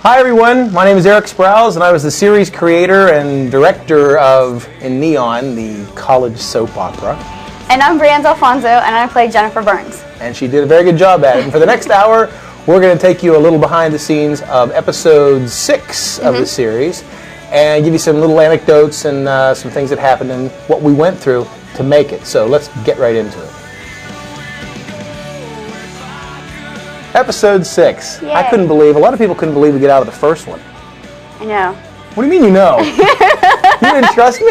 Hi everyone, my name is Erik Sprowls and I was the series creator and director of In Neon, the college soap opera. And I'm Brianne Dalphonso and I play Jennifer Burns. And she did a very good job at it. And for the next hour, we're going to take you a little behind the scenes of episode 6 of the series and give you some little anecdotes and some things that happened and what we went through to make it. So let's get right into it. Episode 6. Yay. A lot of people couldn't believe we get out of the first one. I know. What do you mean you know? You didn't trust me?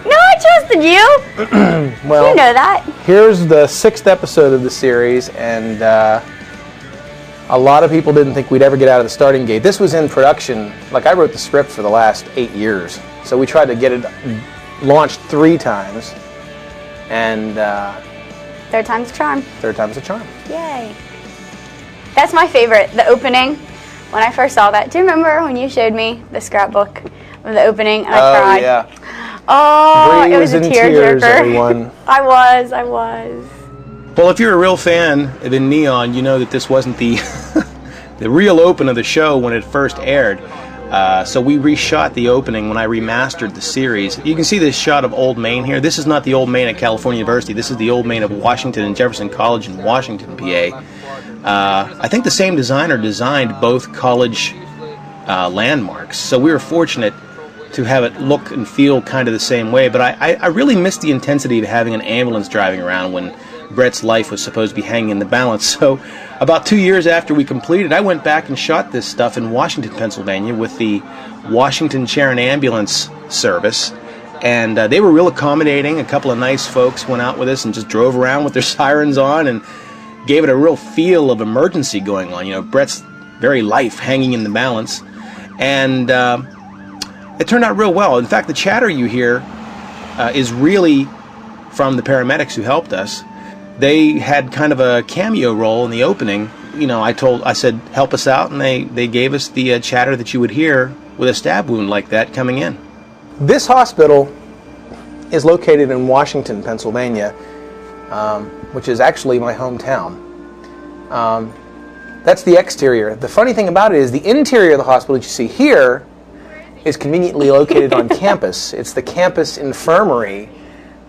No, I trusted you. Well, you know that. Here's the 6th episode of the series, and a lot of people didn't think we'd ever get out of the starting gate. This was in production, like I wrote the script for the last 8 years, so we tried to get it launched 3 times, and Third time's a charm. third time's a charm. Yay. That's my favorite, the opening. When I first saw that, do you remember when you showed me the scrapbook of the opening and I cried? Yeah. Oh, Bree it was a in tears, tearjerker. everyone. I was. Well, if you're a real fan of In Neon, you know that this wasn't the the real open of the show when it first aired. So we reshot the opening when I remastered the series. You can see this shot of Old Main here. This is not the Old Main at California University. This is the Old Main of Washington and Jefferson College in Washington, PA. I think the same designer designed both college landmarks. So we were fortunate to have it look and feel kind of the same way. But I really missed the intensity of having an ambulance driving around when Brett's life was supposed to be hanging in the balance. So about 2 years after we completed, I went back and shot this stuff in Washington, Pennsylvania with the Washington Sharon Ambulance Service. And they were real accommodating. A couple of nice folks went out with us and just drove around with their sirens on and gave it a real feel of emergency going on. You know, Brett's very life hanging in the balance. And it turned out real well. In fact, the chatter you hear is really from the paramedics who helped us. They had kind of a cameo role in the opening. You know, I said, help us out, and they gave us the chatter that you would hear with a stab wound like that coming in. This hospital is located in Washington, Pennsylvania, which is actually my hometown. That's the exterior. The funny thing about it is the interior of the hospital that you see here is conveniently located on campus. It's the campus infirmary,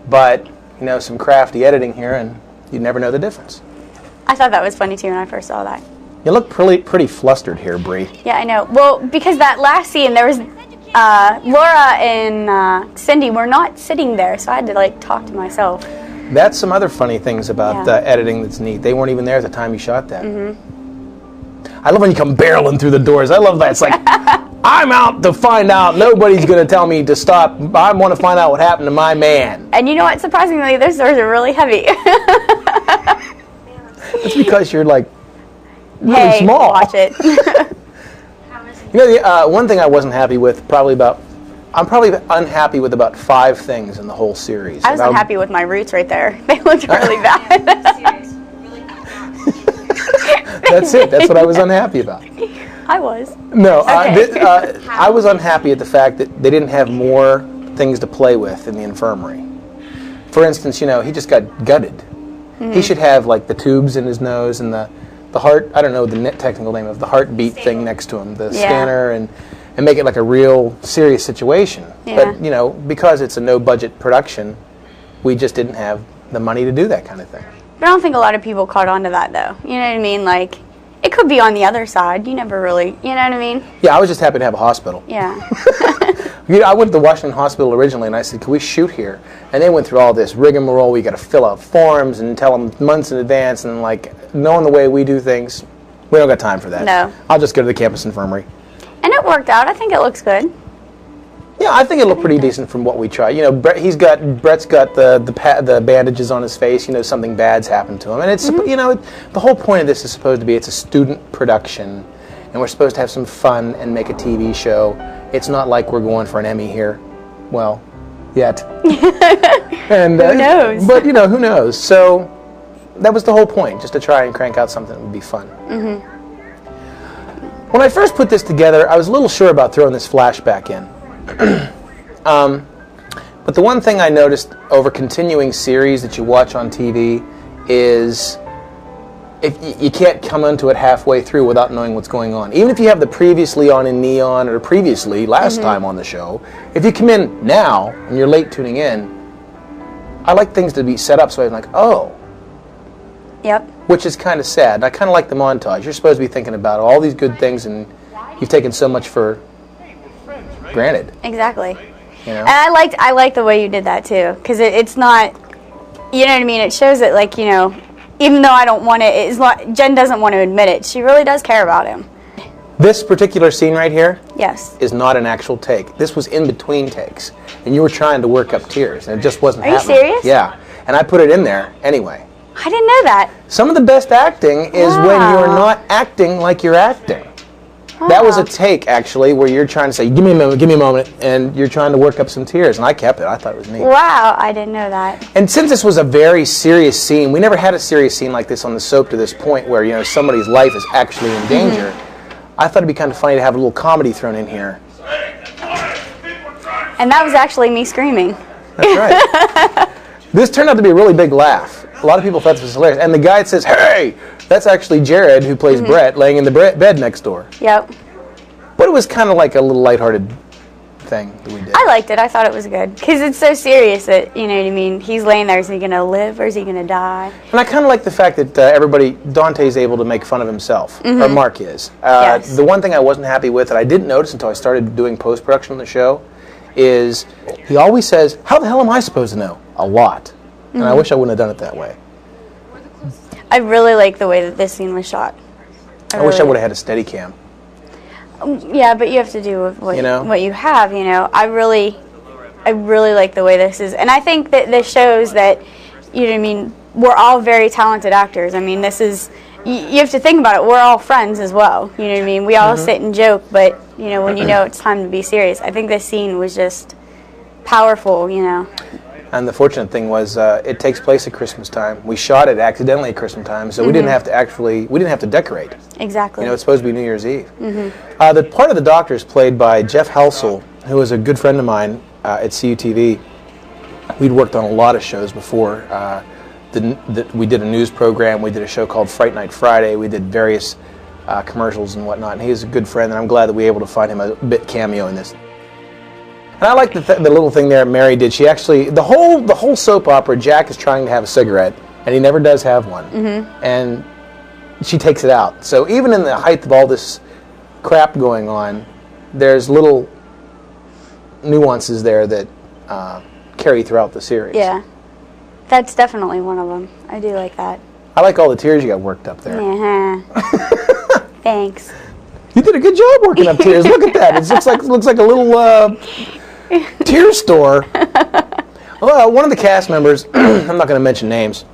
but you know, some crafty editing here and you'd never know the difference. I thought that was funny too when I first saw that. You look pretty flustered here, Bree. Yeah, I know. Well, because that last scene, there was Laura and Cindy were not sitting there, so I had to like talk to myself. That's some other funny things about editing that's neat. They weren't even there at the time you shot that. I love when you come barreling through the doors. I love that. It's like, I'm out to find out. Nobody's going to tell me to stop. I want to find out what happened to my man. And you know what? Surprisingly, those doors are really heavy. That's because you're like really small. Watch it. You know, the one thing I wasn't happy with, I'm probably unhappy with about 5 things in the whole series. I was unhappy with my roots right there. They looked really bad. That's it. That's what I was unhappy about. I was. No, Okay. I was unhappy at the fact that they didn't have more things to play with in the infirmary. For instance, you know, he just got gutted. He should have like the tubes in his nose and the heart, I don't know the technical name of the heartbeat thing next to him, the scanner, and make it like a real serious situation. Yeah. But, you know, because it's a no-budget production, we just didn't have the money to do that kind of thing. But I don't think a lot of people caught on to that, though. You know what I mean? Like, it could be on the other side. You never really, you know what I mean? Yeah, I was just happy to have a hospital. Yeah. You know, I went to the Washington Hospital originally, and I said, can we shoot here? And they went through all this rigmarole. We got to fill out forms and tell them months in advance, and like, knowing the way we do things, we don't got time for that. No. I'll just go to the campus infirmary. And it worked out. I think it looks good. Yeah, I think it looked pretty decent from what we tried. You know, Brett's got the bandages on his face. You know, something bad's happened to him, and it's you know, the whole point of this is supposed to be it's a student production, and we're supposed to have some fun and make a TV show. It's not like we're going for an Emmy here, well, yet. And who knows? But you know, who knows? So that was the whole point, just to try and crank out something that would be fun. When I first put this together, I was a little sure about throwing this flashback in. But the one thing I noticed over continuing series that you watch on TV is if you can't come into it halfway through without knowing what's going on. Even if you have the previously on in Neon or previously last time on the show, if you come in now and you're late tuning in, I like things to be set up so I'm like, oh. Yep. Which is kind of sad. And I kind of like the montage. You're supposed to be thinking about all these good things, and you've taken so much for granted. Exactly. You know? And I like the way you did that too, because it's not, you know what I mean. It shows that, like, you know, even though I don't want it, Jen doesn't want to admit it. She really does care about him. This particular scene right here, yes, is not an actual take. This was in between takes, and you were trying to work up tears, and it just wasn't happening. Are you serious? Yeah, and I put it in there anyway. I didn't know that. Some of the best acting is when you're not acting like you're acting. Wow. That was a take, actually, where you're trying to say, give me a moment, and you're trying to work up some tears, and I kept it. I thought it was neat. Wow, I didn't know that. And since this was a very serious scene, we never had a serious scene like this on the soap to this point where, you know, somebody's life is actually in danger. I thought it'd be kind of funny to have a little comedy thrown in here. And that was actually me screaming. That's right. This turned out to be a really big laugh. A lot of people thought this was hilarious. And the guy that says, hey, that's actually Jared, who plays Brett, laying in the bed next door. Yep. But it was kind of like a little lighthearted thing that we did. I liked it. I thought it was good. Because it's so serious that, you know what I mean, he's laying there. Is he going to live or is he going to die? And I kind of like the fact that Dante's able to make fun of himself, or Mark is. Yes. The one thing I wasn't happy with, that I didn't notice until I started doing post-production on the show, is he always says, how the hell am I supposed to know? A lot. And I wish I wouldn't have done it that way. I really like the way that this scene was shot. I wish I would have had a steady cam. Yeah, but you have to do with what you have, you know. I really like the way this is. And I think that this shows that, you know what I mean, we're all very talented actors. I mean, this is, you have to think about it, we're all friends as well. You know what I mean? We all sit and joke, but, you know, when you know it's time to be serious. I think this scene was just powerful, you know. And the fortunate thing was, it takes place at Christmas time. We shot it accidentally at Christmas time, so we didn't have to decorate. Exactly. You know, it's supposed to be New Year's Eve. The part of the doctor is played by Jeff Helsel, who is a good friend of mine at CUTV. We'd worked on a lot of shows before. We did a news program. We did a show called Fright Night Friday. We did various commercials and whatnot. And he's a good friend, and I'm glad that we were able to find him a bit cameo in this. And I like the little thing there Mary did. She actually, the whole soap opera, Jack is trying to have a cigarette, and he never does have one. And she takes it out. So even in the height of all this crap going on, there's little nuances there that carry throughout the series. Yeah. That's definitely one of them. I do like that. I like all the tears you got worked up there. Thanks. You did a good job working up tears. Look at that. It looks like a little tear store. Well, one of the cast members, I'm not going to mention names,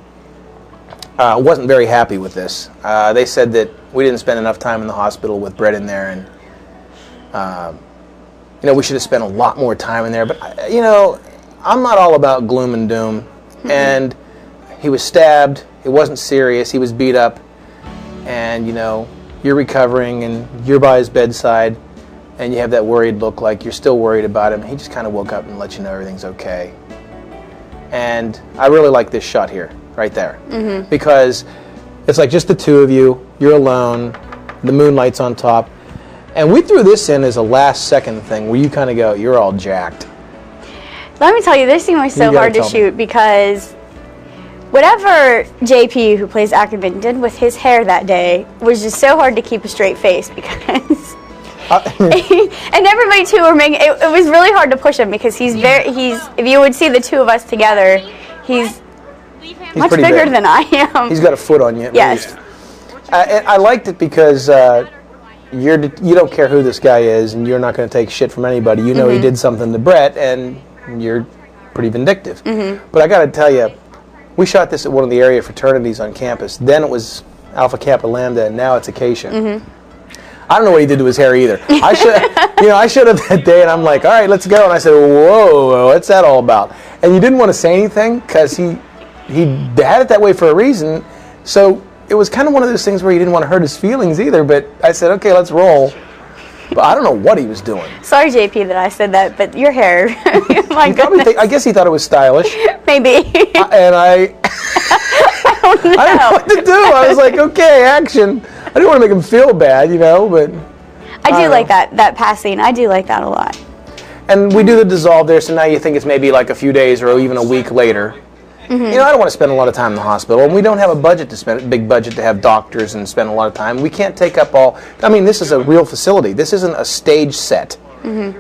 wasn't very happy with this. They said that we didn't spend enough time in the hospital with Brett in there, and you know, we should have spent a lot more time in there. But you know, I'm not all about gloom and doom. And he was stabbed. It wasn't serious. He was beat up, and you know, you're recovering, and you're by his bedside, and you have that worried look, like you're still worried about him. He just kind of woke up and let you know everything's okay. And I really like this shot here, right there, because it's like just the two of you. You're alone. The moonlight's on top, and we threw this in as a last-second thing where you kind of go, "You're all jacked." Let me tell you, this scene was so hard to shoot because whatever JP, who plays Ackerman, did with his hair that day was just so hard to keep a straight face because and everybody too were making it was really hard to push him because he's if you would see the two of us together, he's much bigger than I am. He's got a foot on you at least. And I liked it because you don't care who this guy is, and you're not going to take shit from anybody. You know he did something to Brett, and you're pretty vindictive. But I got to tell you, we shot this at one of the area fraternities on campus. Then it was Alpha Kappa Lambda, and now it's Acacia. I don't know what he did to his hair either. I showed up that day, and I'm like, all right, let's go. And I said, whoa, what's that all about? And you didn't want to say anything because he had it that way for a reason. So it was kind of one of those things where he didn't want to hurt his feelings either. But I said, okay, let's roll. But I don't know what he was doing. Sorry, JP, that I said that, but your hair. My goodness. I guess he thought it was stylish. Maybe. And I know. I didn't know what to do. I was like, okay, action. I didn't want to make him feel bad, you know, but... I do like that passing. I do like that a lot. And we do the dissolve there, so now you think it's maybe like a few days or even a week later. You know, I don't want to spend a lot of time in the hospital, and we don't have a budget to spend, a big budget to have doctors and spend a lot of time. We can't take up all... I mean, this is a real facility. This isn't a stage set.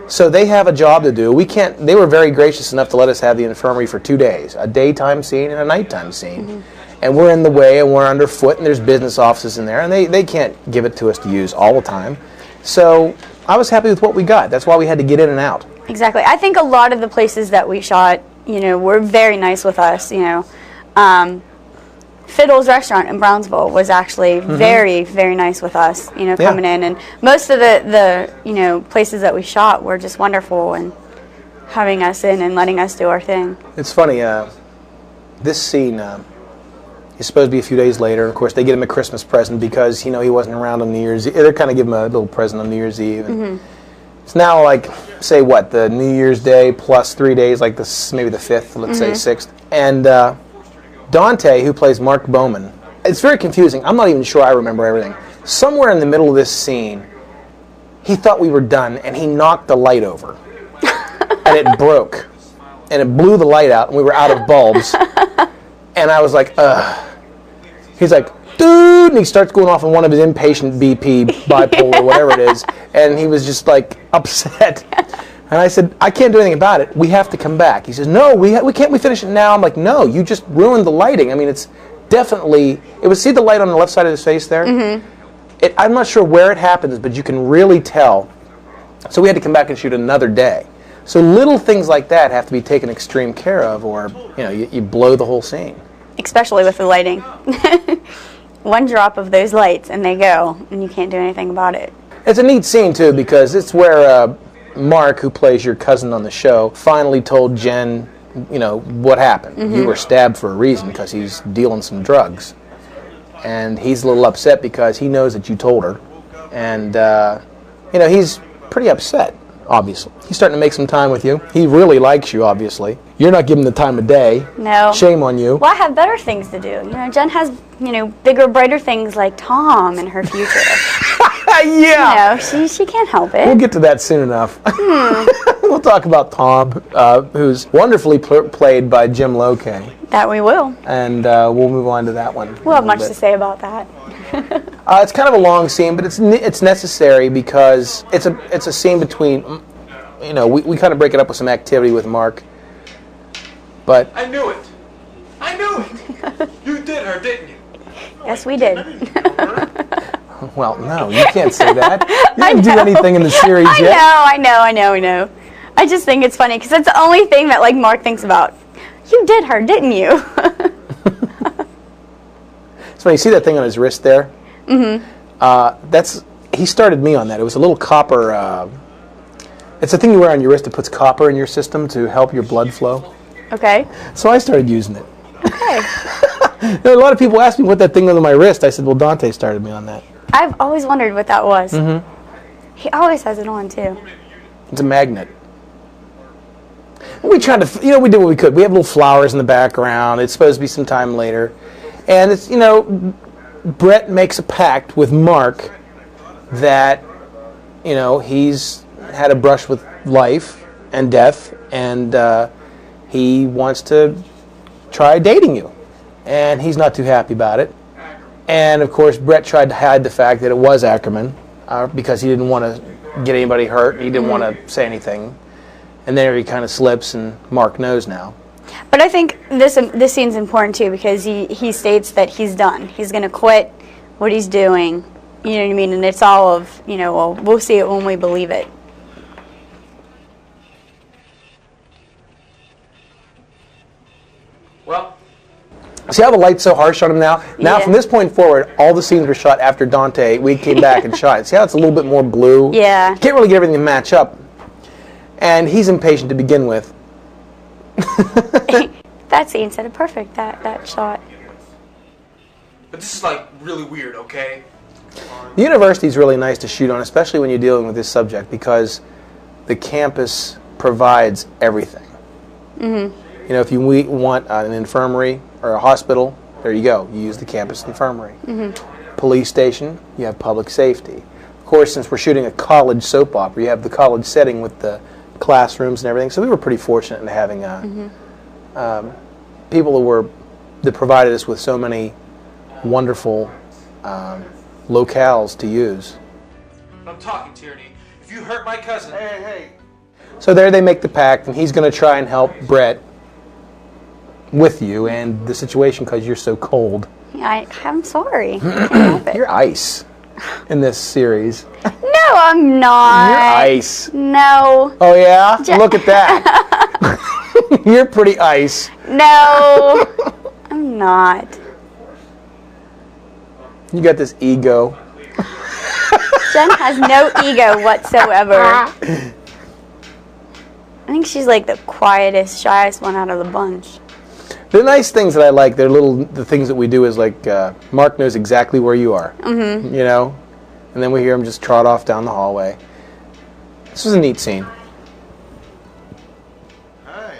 So they have a job to do. We can't... They were very gracious enough to let us have the infirmary for 2 days, a daytime scene and a nighttime scene. And we're in the way, and we're underfoot, and there's business offices in there, and they can't give it to us to use all the time. So I was happy with what we got. That's why we had to get in and out. Exactly. I think a lot of the places that we shot, you know, were very nice with us, you know. Fiddle's Restaurant in Brownsville was actually very, very nice with us, you know, coming in. And most of the, you know, places that we shot were just wonderful and having us in and letting us do our thing. It's funny, this scene is supposed to be a few days later. Of course, they get him a Christmas present because, you know, he wasn't around on New Year's Eve. They kind of give him a little present on New Year's Eve. And it's now like, say what, the New Year's Day plus 3 days, like this, maybe the 5th, let's say 6th. And Dante, who plays Mark Bowman, it's very confusing. I'm not even sure I remember everything. Somewhere in the middle of this scene, he thought we were done, and he knocked the light over. And it broke. And it blew the light out, and we were out of bulbs. And I was like, ugh. He's like, dude, and he starts going off on one of his inpatient BP, bipolar, whatever it is, and he was just like upset. And I said, I can't do anything about it. We have to come back. He says, no, we can't. We finish it now. I'm like, no, you just ruined the lighting. I mean, it's definitely. It was, see the light on the left side of his face there. I'm not sure where it happens, but you can really tell. So we had to come back and shoot another day. So little things like that have to be taken extreme care of, or you know, you blow the whole scene. Especially with the lighting. One drop of those lights and they go, and you can't do anything about it. It's a neat scene, too, because it's where Mark, who plays your cousin on the show, finally told Jen, you know, what happened. You were stabbed for a reason, because he's dealing some drugs. And he's a little upset because he knows that you told her. And, you know, he's pretty upset, obviously. He's starting to make some time with you. He really likes you, obviously. You're not giving him the time of day. No. Shame on you. Well, I have better things to do. You know, Jen has, you know, bigger, brighter things like Tom in her future. Yeah. You know, she can't help it. We'll get to that soon enough. We'll talk about Tom, who's wonderfully played by Jim Lokay. That we will. And we'll move on to that one. We'll have much to say about that. It's kind of a long scene, but it's necessary because it's a scene between, you know, we kind of break it up with some activity with Mark. But I knew it. I knew it. You did her, didn't you? Yes, we did. Well, no, you can't say that. You didn't do anything in the series yet. I know. I just think it's funny because it's the only thing that like Mark thinks about. You did her, didn't you? So you see that thing on his wrist there? He started me on that. It was a little copper. It's a thing you wear on your wrist that puts copper in your system to help your blood flow. Okay. So I started using it. Okay. A lot of people asked me what that thing was on my wrist. I said, well, Dante started me on that. I've always wondered what that was. He always has it on, too. It's a magnet. We tried to, you know, we did what we could. We have little flowers in the background. It's supposed to be some time later. And it's, you know, Brett makes a pact with Mark that, you know, he's had a brush with life and death, and he wants to try dating you. And he's not too happy about it. And, of course, Brett tried to hide the fact that it was Ackerman because he didn't want to get anybody hurt. He didn't want to say anything. And there he kind of slips, and Mark knows now. But I think this scene's important, too, because he states that he's done. He's going to quit what he's doing. You know what I mean? And it's all of, you know, well, we'll see it when we believe it. Well, see how the light's so harsh on him now? Now, Yeah. from this point forward, all the scenes were shot after Dante. We came back and shot it. See how it's a little bit more blue? Yeah. You can't really get everything to match up. And he's impatient to begin with. That scene said it perfect, that shot. but this is like really weird, okay? The university is really nice to shoot on, especially when you're dealing with this subject, because the campus provides everything. You know, if you want an infirmary or a hospital, There you go. You use the campus infirmary. Police station, you have public safety. Of course, since we're shooting a college soap opera, you have the college setting with the classrooms and everything. So we were pretty fortunate in having people that provided us with so many wonderful locales to use. I'm talking, Tierney. If you hurt my cousin... Hey. So there they make the pact, and he's going to try and help Brett with you and the situation because you're so cold. I'm sorry. I can't help it. You're ice in this series. No, I'm not. You're ice. No. Oh, yeah? Look at that. You're pretty ice. No, I'm not. You got this ego. Jen has no ego whatsoever. I think she's like the quietest, shyest one out of the bunch. The nice things that I like, the things that we do is like Mark knows exactly where you are, you know, and then we hear him just trot off down the hallway. This was a neat scene. Hi.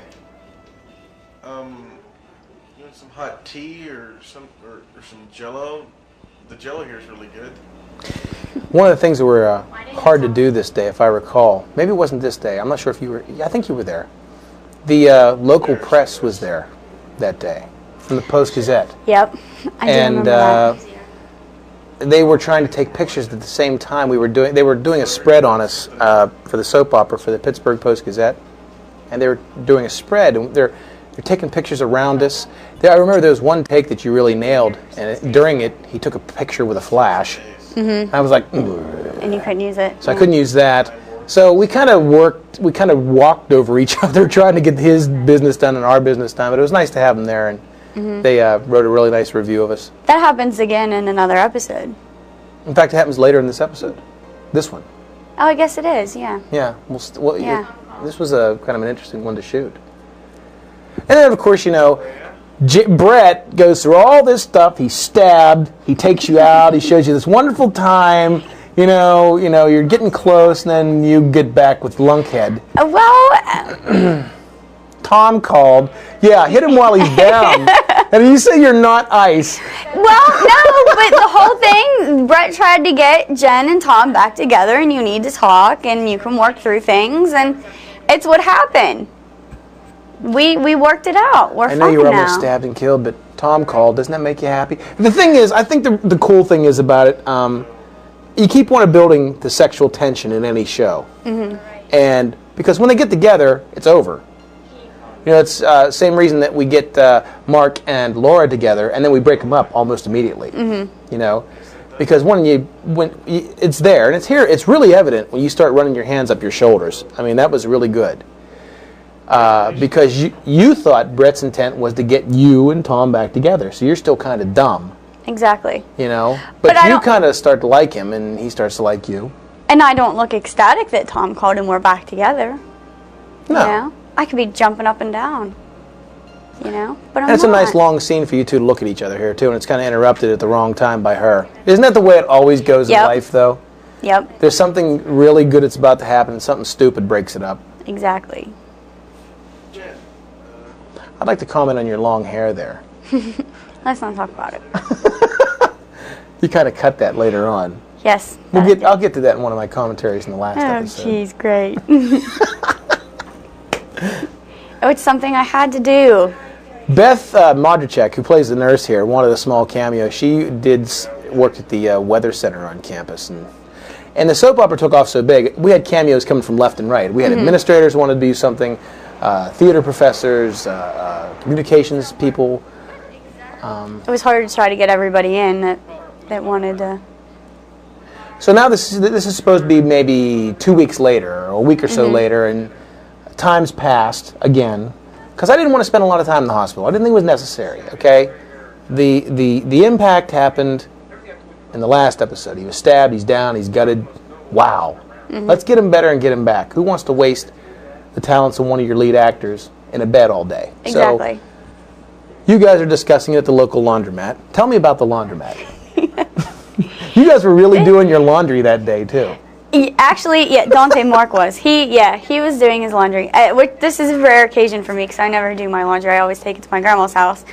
You want some hot tea or some Jello? The Jello here is really good. One of the things that were hard to do this day, if I recall, maybe it wasn't this day. I'm not sure if you were. I think you were there. The local press was there that day from the Post-Gazette. Yep, I do remember that. They were trying to take pictures at the same time they were doing a spread on us for the soap opera for the Pittsburgh Post-Gazette, and they were doing a spread, and they're taking pictures around us. I remember there was one take that you really nailed, and during it, he took a picture with a flash. I was like, and you couldn't use it. So I couldn't use that. So we kind of walked over each other trying to get his business done and our business done, but it was nice to have them there, and they wrote a really nice review of us. That happens again in another episode. In fact, it happens later in this episode. This one. Oh, I guess it is, yeah. Yeah. Yeah. This was a kind of an interesting one to shoot. And then, of course, you know, Brett goes through all this stuff. He's stabbed. He takes you out. He shows you this wonderful time. You know, you're getting close, and then you get back with Lunkhead. Tom called. Yeah, hit him while he's down. And you say you're not ice. Well, no, but the whole thing, Brett tried to get Jen and Tom back together, and you need to talk, and you can work through things, and it's what happened. We worked it out. We're fine now. I know you were almost stabbed and killed, but Tom called. Doesn't that make you happy? The thing is, I think the cool thing is about it, you keep building the sexual tension in any show. And because when they get together, it's over. You know, it's same reason that we get Mark and Laura together, and then we break them up almost immediately. You know, because when it's there, and it's here, it's really evident when you start running your hands up your shoulders. I mean, that was really good. Because you thought Brett's intent was to get you and Tom back together, so you're still kind of dumb. Exactly. You know, but you kind of start to like him, and he starts to like you. And I don't look ecstatic that Tom called and we're back together. No. You know? I could be jumping up and down. You know, but I'm That's not. a nice long scene for you two to look at each other here too, and it's kind of interrupted at the wrong time by her. Isn't that the way it always goes in life, though? Yep. There's something really good that's about to happen, and something stupid breaks it up. Exactly. I'd like to comment on your long hair there. Let's not talk about it. You kind of cut that later on. Yes. I'll get to that in one of my commentaries in the last episode. Oh, jeez, great. Oh, it's something I had to do. Beth Modricek, who plays the nurse here, one of the small cameos, she worked at the Weather Center on campus, and the soap opera took off so big. We had cameos coming from left and right. We had administrators who wanted to do something, theater professors, communications people. It was hard to try to get everybody in that wanted to. So now this is supposed to be maybe 2 weeks later, or a week or so later, and time's passed again. Because I didn't want to spend a lot of time in the hospital. I didn't think it was necessary. Okay, the impact happened in the last episode. He was stabbed. He's down. He's gutted. Wow. Let's get him better and get him back. Who wants to waste the talents of one of your lead actors in a bed all day? Exactly. So, you guys are discussing it at the local laundromat. Tell me about the laundromat. You guys were really doing your laundry that day too. Actually, yeah, Dante Mark was. He was doing his laundry. This is a rare occasion for me because I never do my laundry. I always take it to my grandma's house.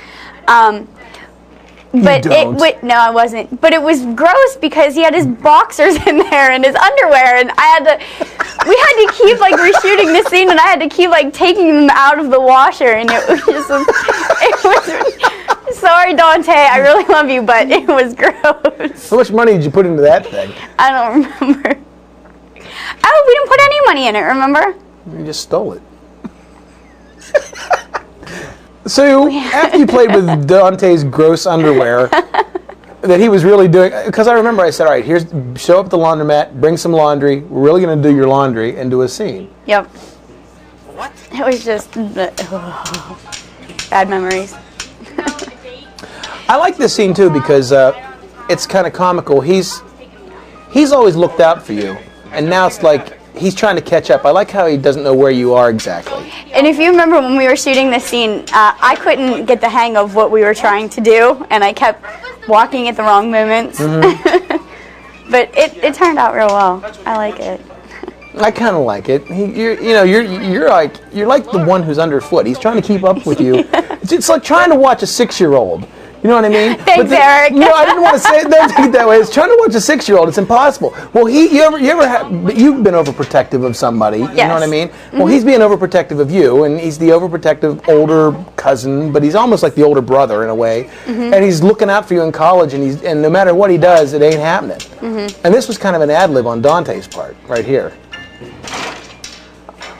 But no, I wasn't. But it was gross because he had his boxers in there and his underwear, and we had to keep like reshooting this scene, and I had to keep like taking them out of the washer, and it was just, sorry, Dante, I really love you, but it was gross. How much money did you put into that thing? I don't remember. Oh, we didn't put any money in it, remember? You just stole it. So, after you played with Dante's gross underwear, that he was really doing, because I remember I said, all right, show up at the laundromat, bring some laundry, we're really going to do your laundry, and do a scene. Yep. What? It was just, bad memories. I like this scene, too, because it's kind of comical. He's always looked out for you, and now it's like, he's trying to catch up. I like how he doesn't know where you are exactly. And if you remember when we were shooting this scene, I couldn't get the hang of what we were trying to do, and I kept walking at the wrong moments. Mm-hmm. But it turned out real well. I like it. I kind of like it. You're like the one who's underfoot. He's trying to keep up with you. It's like trying to watch a 6-year-old. You know what I mean? Thanks, Erik. No, I didn't want to say it. Don't take it that way. It's trying to watch a 6-year-old. It's impossible. Well, you've been overprotective of somebody. You know what I mean? Mm-hmm. Well, he's being overprotective of you, and he's the overprotective older cousin, but he's almost like the older brother in a way. Mm-hmm. And he's looking out for you in college, and no matter what he does, it ain't happening. Mm-hmm. And this was kind of an ad-lib on Dante's part, right here.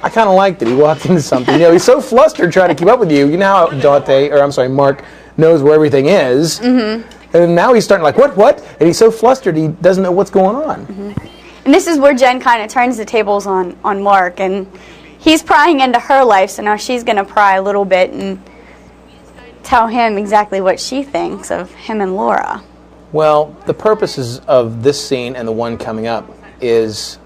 I kind of liked it. He walked into something. He's so flustered trying to keep up with you. You know how Mark knows where everything is, mm-hmm. and now he's starting like, what? And he's so flustered he doesn't know what's going on. Mm-hmm. And this is where Jen kind of turns the tables on Mark, and he's prying into her life, so now she's going to pry a little bit and tell him exactly what she thinks of him and Laura. Well, the purposes of this scene and the one coming up is,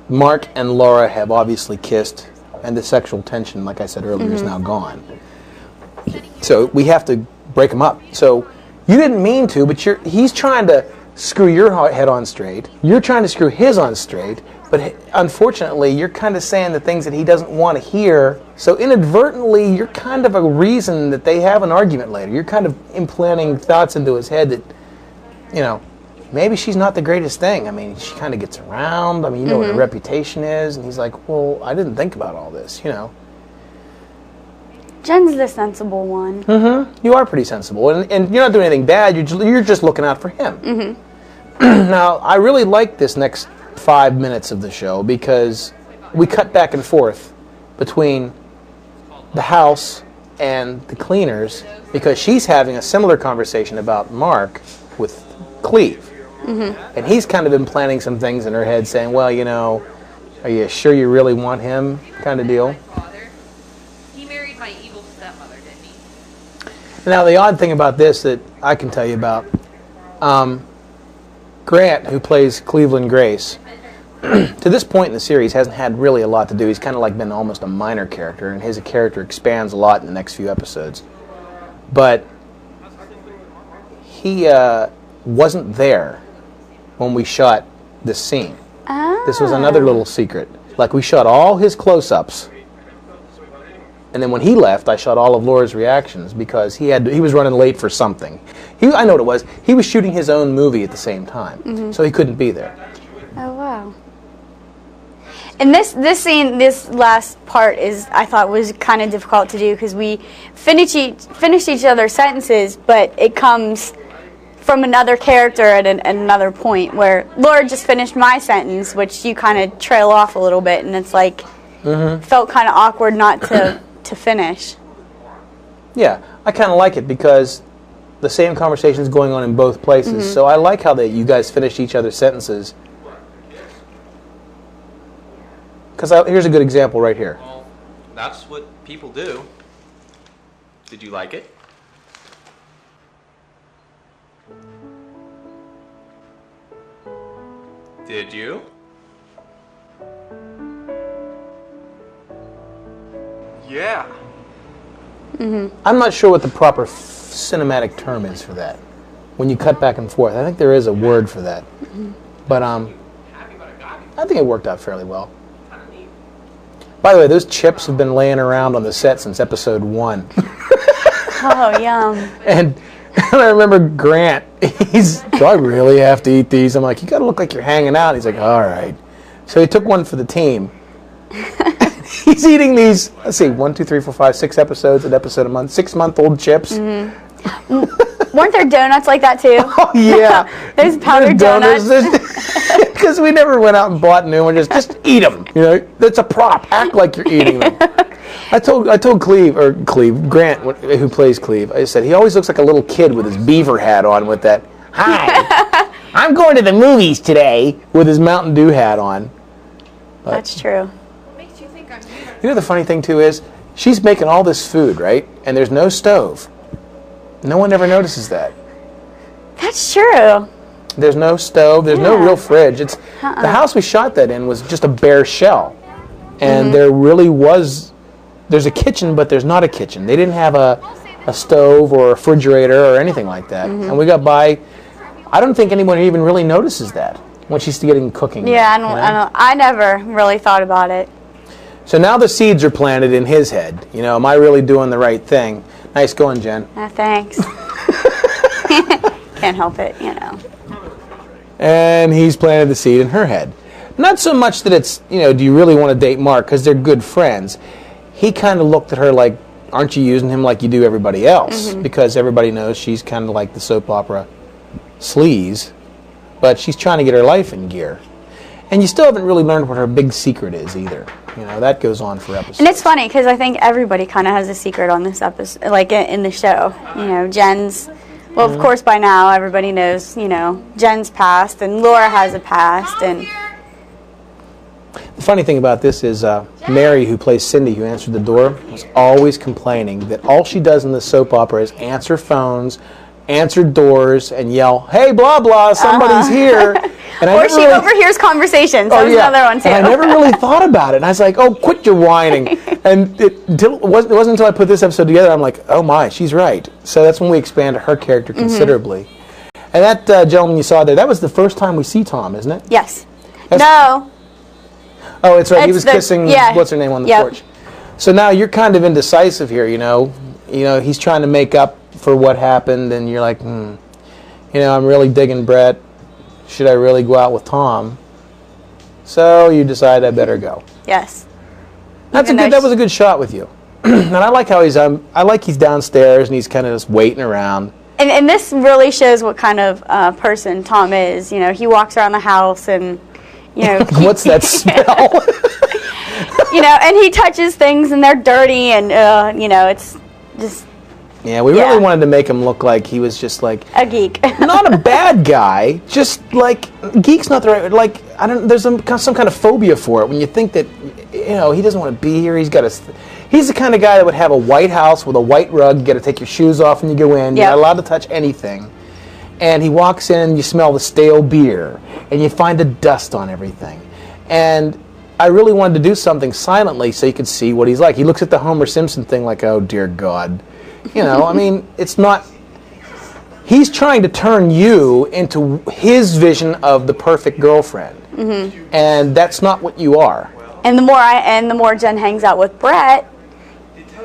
Mark and Laura have obviously kissed, and the sexual tension, like I said earlier, is now gone. So we have to break them up. So you didn't mean to, but he's trying to screw your head on straight. You're trying to screw his on straight. But unfortunately, you're kind of saying the things that he doesn't want to hear. So inadvertently, you're kind of a reason that they have an argument later. You're kind of implanting thoughts into his head that, maybe she's not the greatest thing. I mean, she kind of gets around. I mean, you know what her reputation is. And he's like, well, I didn't think about all this, Jen's the sensible one. Mm-hmm. You are pretty sensible. And you're not doing anything bad. You're just looking out for him. Mm-hmm. Now, I really like this next 5 minutes of the show because we cut back and forth between the house and the cleaners because she's having a similar conversation about Mark with Cleve. Mm-hmm. And he's kind of been planning some things in her head saying, well, are you sure you really want him kind of deal? He married my evil stepmother, didn't he? Now, the odd thing about this that I can tell you about, Grant, who plays Cleveland Grace, to this point in the series hasn't had really a lot to do. He's kind of like been almost a minor character, and his character expands a lot in the next few episodes. But he wasn't there when we shot this scene. This was another little secret. Like, we shot all his close-ups, and then when he left, I shot all of Laura's reactions because he was running late for something. I know what it was. He was shooting his own movie at the same time, so he couldn't be there. Oh, wow. And this scene, this last part I thought was kind of difficult to do because we finish each other's sentences, but it comes from another character at another point where Laura just finished my sentence, which you kind of trail off a little bit, and it's like, felt kind of awkward not to finish. Yeah, I kind of like it because the same conversation is going on in both places, so I like how you guys finish each other's sentences. Because here's a good example right here. Well, that's what people do. Did you like it? Did you? Yeah. I'm not sure what the proper cinematic term is for that. When you cut back and forth, I think there is a word for that. But I think it worked out fairly well. By the way, those chips have been laying around on the set since episode 1. Oh, yum. And I remember Grant, do I really have to eat these? I'm like, you got to look like you're hanging out. He's like, all right. So he took one for the team. He's eating these, let's see, 1, 2, 3, 4, 5, 6 episodes, an episode a month, 6-month-old chips. Weren't there donuts like that too? Oh, yeah. There's powdered donuts. Because we never went out and bought new ones. Just eat them. You know, that's a prop. Act like you're eating them. I told Grant, who plays Cleve, I said, he always looks like a little kid with his beaver hat on with that, hi, I'm going to the movies today, with his Mountain Dew hat on. But, that's true. What makes you think I'm here? you know the funny thing, too, is she's making all this food, right? And there's no stove. No one ever notices that. That's true. There's no stove. There's no real fridge. It's the house we shot that in was just a bare shell. And there really was... There's a kitchen, but there's not a kitchen. They didn't have a stove or a refrigerator or anything like that. And we got by. I don't think anyone even really notices that when she's getting cooking. Yeah, I never really thought about it. So now the seeds are planted in his head. You know, am I really doing the right thing? Nice going, Jen. Thanks. Can't help it, you know. And he's planted the seed in her head. Not so much that it's, you know, do you really want to date Mark? Because they're good friends. He kind of looked at her like, aren't you using him like you do everybody else? Because everybody knows she's kind of like the soap opera sleaze, but she's trying to get her life in gear. And you still haven't really learned what her big secret is either. You know, that goes on for episodes. And it's funny because I think everybody kind of has a secret on this episode, like in the show. You know, Jen's, well, of course by now everybody knows, you know, Jen's past and Laura has a past. And the funny thing about this is Mary, who plays Cindy, who answered the door, was always complaining that all she does in the soap opera is answer phones, answer doors, and yell, hey, blah, blah, somebody's here. And or she overhears conversations. That was another one, too. And I never really thought about it. And I was like, oh, quit your whining. And it wasn't until I put this episode together, I'm like, oh, my, she's right. So that's when we expanded her character considerably. And that gentleman you saw there, that was the first time we see Tom, isn't it? Yes. No. Oh, it's right. He was kissing, what's her name, on the porch. So now you're kind of indecisive here, you know. You know, he's trying to make up for what happened, and you're like, you know, I'm really digging Brett. Should I really go out with Tom? So you decide I better go. Yes. That was a good shot with you. And I like how he's he's downstairs and he's kind of just waiting around. And this really shows what kind of person Tom is. You know, he walks around the house and, you know. What's that smell? You know, and he touches things and they're dirty and, you know, it's just. Yeah, we really wanted to make him look like he was just like a geek. Not a bad guy, just like geek's not the right, like I don't, there's some kind of phobia for it when you think that, you know, he doesn't want to be here. He's the kind of guy that would have a white house with a white rug. You got to take your shoes off when you go in. You're not allowed to touch anything. And he walks in and you smell the stale beer and you find the dust on everything. And I really wanted to do something silently so you could see what he's like. He looks at the Homer Simpson thing like, oh dear God. You know, I mean, it's not. He's trying to turn you into his vision of the perfect girlfriend, and that's not what you are. And the more Jen hangs out with Brett,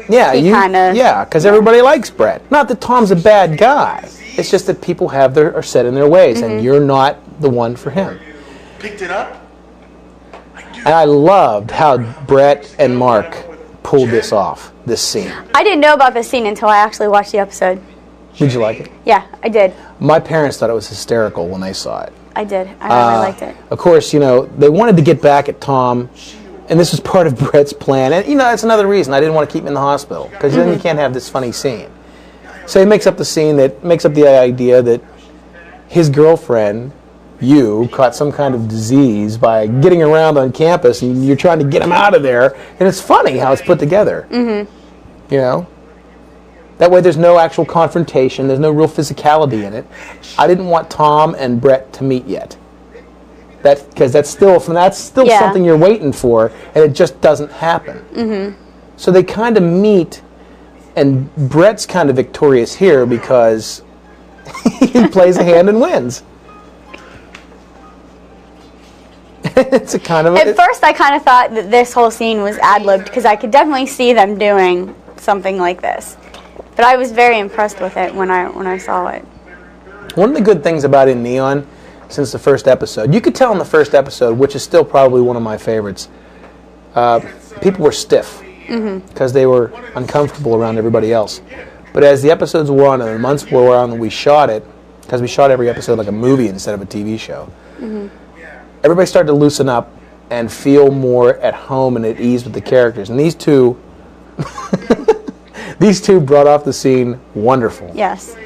because everybody likes Brett. Not that Tom's a bad guy. It's just that people are set in their ways, and you're not the one for him. Picked it up. And I loved how Brett and Mark pulled this off. This scene. I didn't know about this scene until I actually watched the episode. Did you like it? Yeah, I did. My parents thought it was hysterical when they saw it. I did. I really liked it. Of course, you know, they wanted to get back at Tom, and this was part of Brett's plan. And, you know, that's another reason I didn't want to keep him in the hospital, because then you can't have this funny scene. So he makes up the idea that his girlfriend, you, caught some kind of disease by getting around on campus, and you're trying to get him out of there. And it's funny how it's put together. You know? That way there's no actual confrontation. There's no real physicality in it. I didn't want Tom and Brett to meet yet. Because that's still something you're waiting for, and it just doesn't happen. So they kind of meet, and Brett's kind of victorious here because he plays a hand and wins. It's a kind of. At first, I kind of thought that this whole scene was ad-libbed because I could definitely see them doing something like this. But I was very impressed with it when I saw it. One of the good things about In Neon, since the first episode, you could tell in the first episode, which is still probably one of my favorites, people were stiff because they were uncomfortable around everybody else. But as the episodes wore on and the months wore on and we shot it, because we shot every episode like a movie instead of a TV show, everybody started to loosen up and feel more at home and at ease with the characters. And these two, these two brought off the scene wonderful. Yes.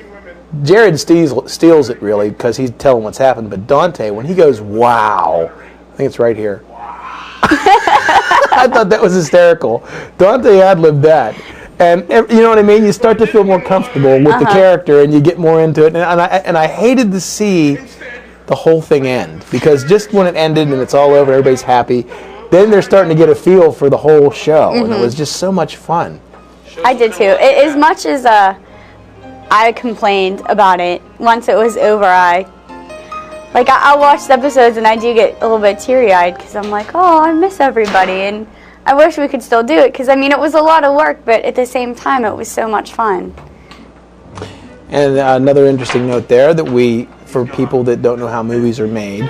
Jared steals it really because he's telling what's happened. But Dante, when he goes, "Wow," I think it's right here. I thought that was hysterical. Dante ad-libbed that. And you know what I mean? You start to feel more comfortable with the character and you get more into it. And I hated to see the whole thing end, because just when it ended and it's all over, everybody's happy, then they're starting to get a feel for the whole show. And it was just so much fun. I did too. As much as I complained about it, once it was over, I watched episodes and I do get a little bit teary-eyed because I'm like, oh, I miss everybody, and I wish we could still do it, because I mean it was a lot of work, but at the same time it was so much fun. And another interesting note there, that for people that don't know how movies are made,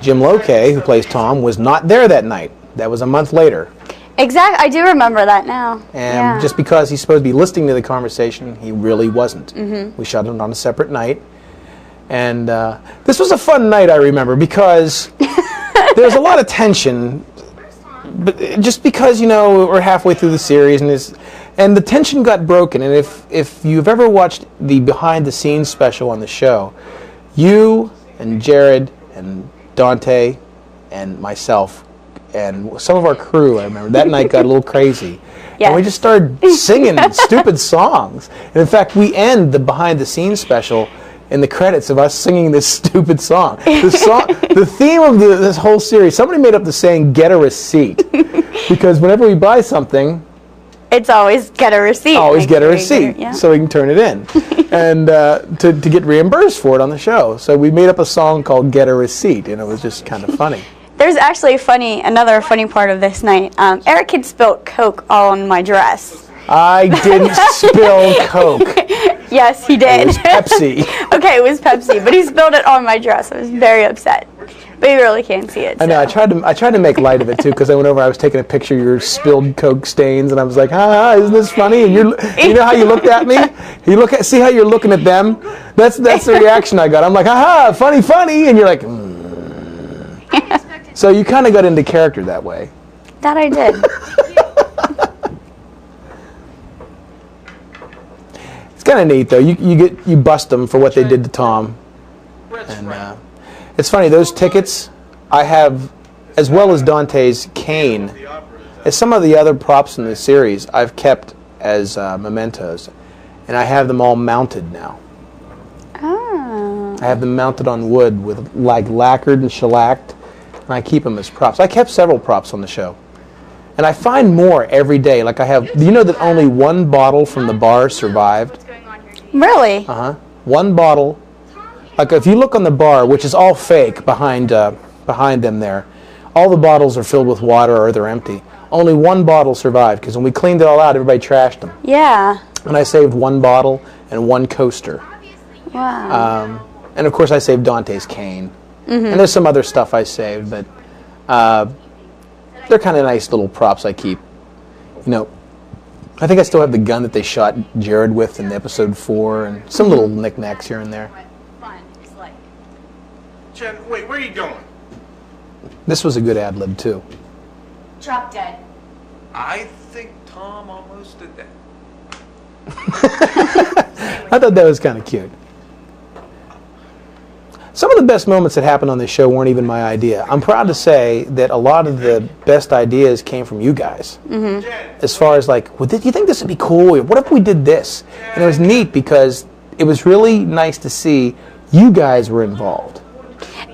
Jim Lokay, who plays Tom, was not there that night. That was a month later. Exactly, I do remember that now. And just because he's supposed to be listening to the conversation, he really wasn't. We shot it on a separate night. And this was a fun night, I remember, because there was a lot of tension. But just because, you know, we're halfway through the series and the tension got broken. And if you've ever watched the behind-the-scenes special on the show, you and Jared and Dante and myself and some of our crew, I remember, that night got a little crazy. Yes. And we just started singing stupid songs. And in fact, we end the behind-the-scenes special in the credits of us singing this stupid song. The theme of this whole series, somebody made up the saying, "Get a receipt." Because whenever we buy something, it's always get a receipt. Always get a receipt, so we can turn it in. And to get reimbursed for it on the show. So we made up a song called "Get a Receipt," and it was just kind of funny. There's actually another funny part of this night. Erik had spilt Coke all on my dress. I didn't spill Coke. Yes, he did. It was Pepsi. Okay, it was Pepsi, but he spilled it on my dress. I was very upset. But you really can't see it. So. I know. I tried to make light of it too, because I went over. I was taking a picture of your spilled Coke stains, and I was like, "Ha, isn't this funny?" And you know how you looked at me? See how you're looking at them? That's the reaction I got. I'm like, "Ha, funny," and you're like, So you kind of got into character that way. That I did. It's kind of neat though. You bust them for what they did to Tom, and it's funny, those tickets I have, as well as Dante's cane, as some of the other props in the series, I've kept as mementos, and I have them all mounted now. Oh. I have them mounted on wood with lacquered and shellacked, and I keep them as props. I kept several props on the show. And I find more every day. Like I have, do you know that only one bottle from the bar survived? Really? One bottle. Like if you look on the bar, which is all fake behind them there, all the bottles are filled with water or they're empty. Only one bottle survived, because when we cleaned it all out, everybody trashed them. Yeah. And I saved one bottle and one coaster. Wow. And of course I saved Dante's cane. And there's some other stuff I saved, but they're kind of nice little props I keep. You know, I think I still have the gun that they shot Jared with in episode 4, and some little knickknacks here and there. Jen, wait, where are you going? This was a good ad-lib too. Drop dead. I think Tom almost did that. I thought that was kind of cute. Some of the best moments that happened on this show weren't even my idea. I'm proud to say that a lot of the best ideas came from you guys. As far as like, well, do you think this would be cool? What if we did this? And it was neat because it was really nice to see you guys were involved.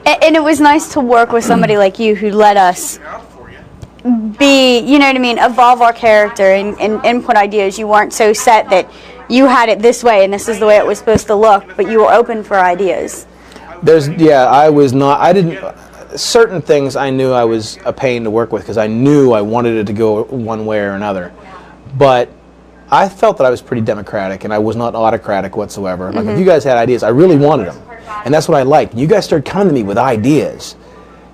And it was nice to work with somebody like you who let us be, you know what I mean, evolve our character and input ideas. You weren't so set that you had it this way and this is the way it was supposed to look, but you were open for ideas. I was not, certain things I knew I was a pain to work with because I knew I wanted it to go one way or another. But I felt that I was pretty democratic, and I was not autocratic whatsoever. Like, if you guys had ideas, I really wanted them. And that's what I liked. You guys started coming to me with ideas.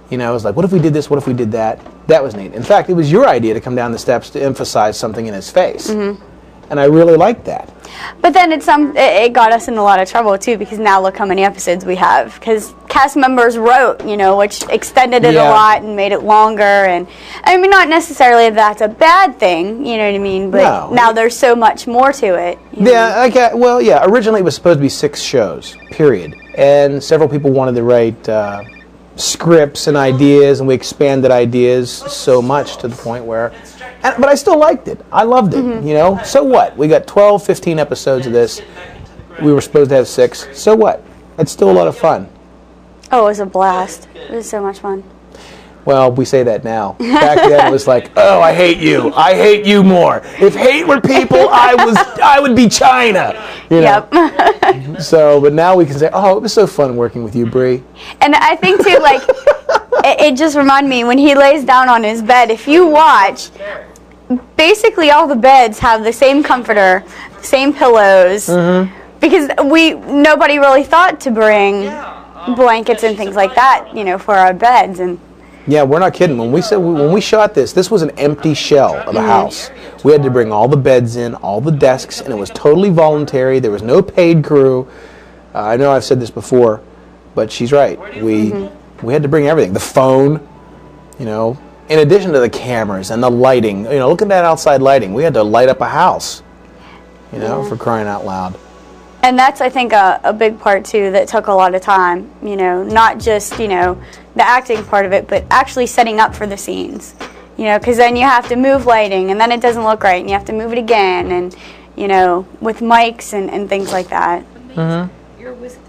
You know, it was like, what if we did this? What if we did that? That was neat. In fact, it was your idea to come down the steps to emphasize something in his face. And I really liked that. But then it got us in a lot of trouble too, because now look how many episodes we have. Because cast members wrote, you know, which extended it a lot and made it longer. And I mean, not necessarily that's a bad thing, you know what I mean? But now there's so much more to it. Yeah, well, yeah. Originally it was supposed to be 6 shows, period. And several people wanted to write scripts and ideas, and we expanded ideas so much to the point where. But I still liked it. I loved it, you know? So what? We got 12, 15 episodes of this. We were supposed to have 6. So what? It's still a lot of fun. Oh, it was a blast. It was so much fun. Well, we say that now. Back then it was like, oh, I hate you. I hate you more. If hate were people, I would be China. You know? Yep. So, but now we can say, oh, it was so fun working with you, Brie. And I think too, like, it just reminded me, when he lays down on his bed, if you watch, basically all the beds have the same comforter, same pillows, because nobody really thought to bring blankets and things like that, you know, for our beds. And yeah, we're not kidding. When we shot this was an empty shell of a house. We had to bring all the beds in, all the desks, and it was totally voluntary. There was no paid crew. I know I've said this before, but she's right. We had to bring everything. The phone, you know, in addition to the cameras and the lighting. You know, look at that outside lighting. We had to light up a house, you know, for crying out loud. And that's, I think, a big part, too, that took a lot of time, you know, not just, you know, the acting part of it, but actually setting up for the scenes, you know, because then you have to move lighting, and then it doesn't look right, and you have to move it again, and, you know, with mics and things like that. You're a wizard.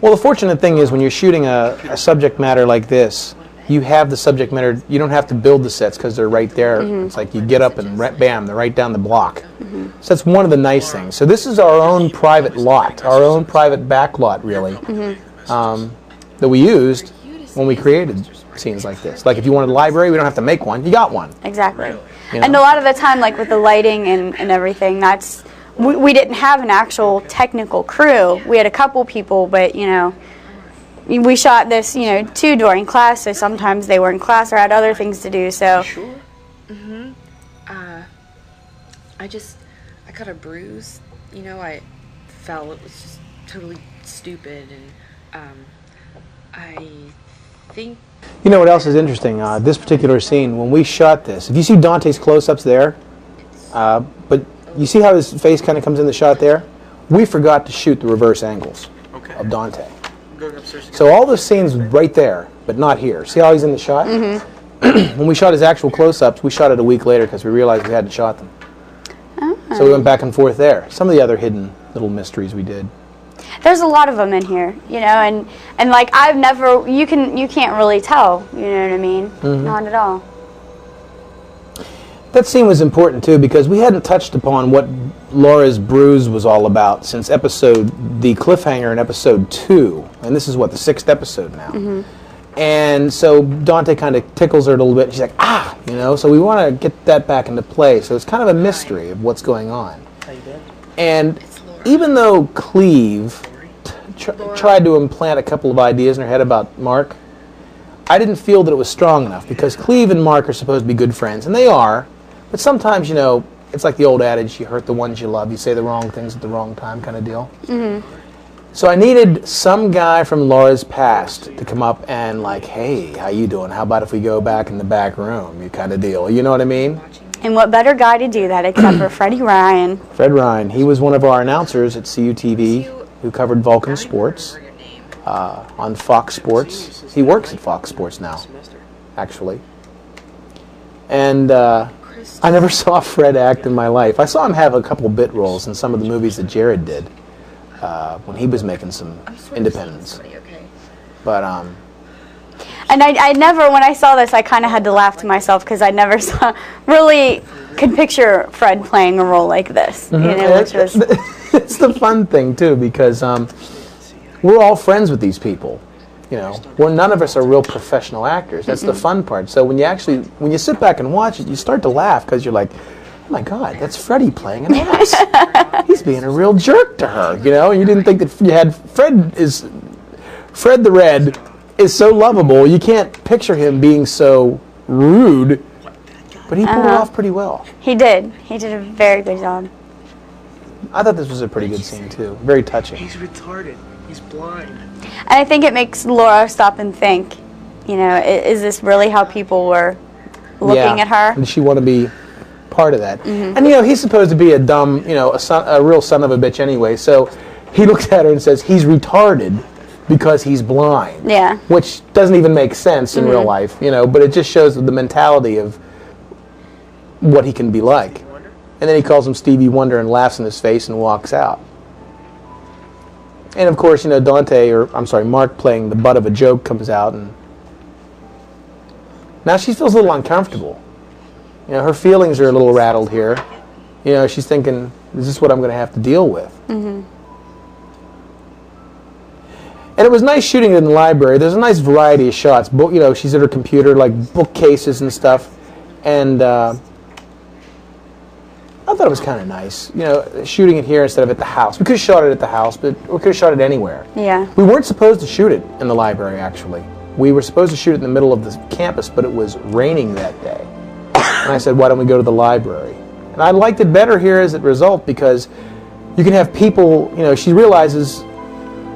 Well, the fortunate thing is when you're shooting a subject matter like this, you have the subject matter. You don't have to build the sets because they're right there. It's like you get up and bam, they're right down the block. So that's one of the nice things. So this is our own private lot, our own private back lot, really, that we used when we created scenes like this. Like if you wanted a library, we don't have to make one. You got one. Exactly. You know? And a lot of the time, like with the lighting and everything, that's we didn't have an actual technical crew. We had a couple people, but, you know, we shot this, you know, too during class, so sometimes they were in class or had other things to do, so. Sure? I got a bruise, you know, I fell, it was just totally stupid, and, I think. You know what else is interesting? This particular scene, when we shot this, if you see Dante's close-ups there, but you see how his face kind of comes in the shot there? We forgot to shoot the reverse angles of Dante. So all the scenes right there, but not here. See how he's in the shot? When we shot his actual close-ups, we shot it a week later because we realized we hadn't shot them. So we went back and forth there. Some of the other hidden little mysteries we did. There's a lot of them in here, you know, and like I've never, you can't really tell, you know what I mean? Not at all. That scene was important too because we hadn't touched upon what Laura's bruise was all about since the cliffhanger in episode 2, and this is what, the 6th episode now. And so Dante kind of tickles her a little bit. She's like, ah, you know. So we want to get that back into play. So it's kind of a mystery of what's going on. And even though Cleve tried to implant a couple of ideas in her head about Mark, I didn't feel that it was strong enough because Cleve and Mark are supposed to be good friends, and they are. But sometimes, you know, it's like the old adage, you hurt the ones you love, you say the wrong things at the wrong time kind of deal. So I needed some guy from Laura's past to come up and like, hey, how you doing? How about if we go back in the back room? You kind of deal. You know what I mean? And what better guy to do that except for Freddie Ryan? Fred Ryan. He was one of our announcers at CUTV who covered Vulcan Sports on Fox Sports. He works at Fox Sports now, actually. And I never saw Fred act in my life. I saw him have a couple bit roles in some of the movies that Jared did. When he was making some independence. But and I never, when I saw this, I kind of had to laugh to myself because I never really could picture Fred playing a role like this. You know, which was it's the fun thing too because we're all friends with these people. You know, none of us are real professional actors. That's the fun part. So when you sit back and watch it, you start to laugh because you're like, my God, that's Freddie playing an ass. He's being a real jerk to her, you know. And you didn't think that you had Fred the Red is so lovable. You can't picture him being so rude, but he pulled it off pretty well. He did. He did a very good job. I thought this was a pretty good scene too. Very touching. He's retarded. He's blind. And I think it makes Laura stop and think, you know, is this really how people were looking at her? Did she want to be part of that? And, you know, he's supposed to be a dumb, you know, a real son of a bitch anyway. So he looks at her and says he's retarded because he's blind. Yeah. Which doesn't even make sense in real life, you know, but it just shows the mentality of what he can be like. And then he calls him Stevie Wonder and laughs in his face and walks out. And of course, you know, Mark playing the butt of a joke comes out, and now she feels a little uncomfortable. You know, her feelings are a little rattled here. You know, she's thinking, is this what I'm going to have to deal with? And it was nice shooting it in the library. There's a nice variety of shots. You know, she's at her computer, like bookcases and stuff. And I thought it was kind of nice, you know, shooting it here instead of at the house. We could have shot it at the house, but we could have shot it anywhere. Yeah. We weren't supposed to shoot it in the library, actually. We were supposed to shoot it in the middle of the campus, but it was raining that day. And I said, why don't we go to the library? And I liked it better here as a result because you can have people, you know, she realizes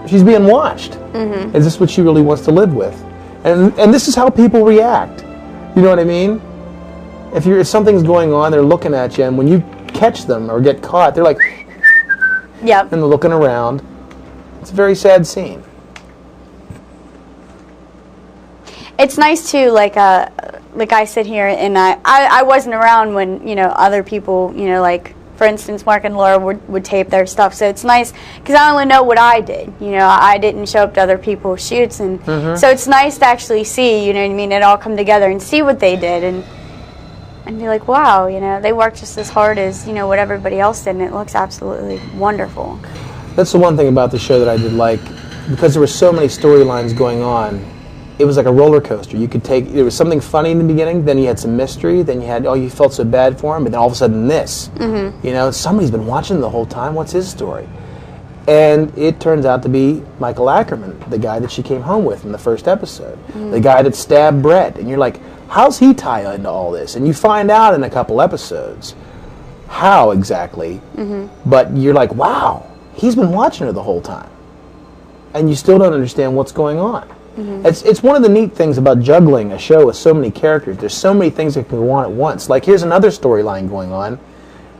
she's being watched. Is this what she really wants to live with? And this is how people react. You know what I mean? If something's going on, they're looking at you, and when you catch them or get caught, they're like, yep. And they're looking around. It's a very sad scene. It's nice too, like I sit here and I wasn't around when, you know, other people, you know, like for instance Mark and Laura would tape their stuff, so it's nice because I only know what I did, you know. I didn't show up to other people's shoots, and so it's nice to actually see, you know what I mean, it all come together and see what they did and be like, wow, you know, they worked just as hard as, you know, what everybody else did, and it looks absolutely wonderful. That's the one thing about the show that I did like, because there were so many storylines going on. It was like a roller coaster. You could there was something funny in the beginning, then you had some mystery, then you had, oh, you felt so bad for him, but then all of a sudden this. You know, somebody's been watching the whole time, what's his story? And it turns out to be Michael Ackerman, the guy that she came home with in the first episode. The guy that stabbed Brett. And you're like, how's he tie into all this? And you find out in a couple episodes how exactly, but you're like, wow, he's been watching her the whole time. And you still don't understand what's going on. It's one of the neat things about juggling a show with so many characters. There's so many things that can go on at once. Like here's another storyline going on